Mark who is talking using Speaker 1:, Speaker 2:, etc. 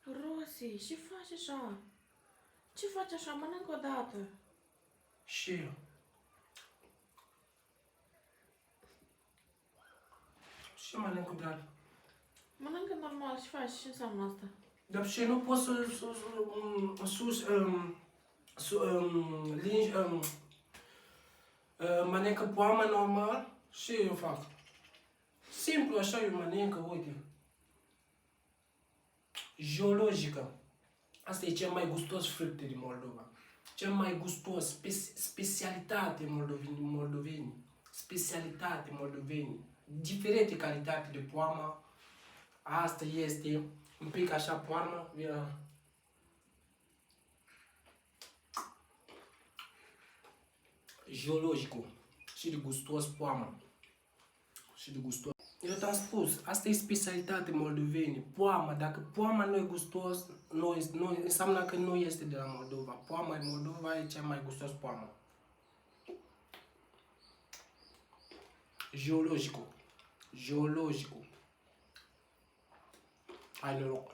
Speaker 1: Rosi, ce faci așa? Ce faci așa? Mănâncă o dată.
Speaker 2: Și eu. Și mănânc odată.
Speaker 1: Mănâncă normal, ce faci? Ce înseamnă asta?
Speaker 2: Dar și nu pot să mănâncă poama normal și eu fac. Simplu așa eu mănâncă, uite. Geologică. Asta e cel mai gustos fructe din Moldova. Cel mai gustos, specialitate moldoveni. Specialitate moldoveni. Diferite calitate de poama. Asta este un pic așa poamă. Geologico. Și de gustos poamă. Și de gustos. Eu te-am spus, asta e specialitate moldoveni. Poama, dacă poama nu e gustos, nu înseamnă că nu este de la Moldova. Poama în Moldova e cea mai gustos poamă. Geologico. Geologico. Ai noroc.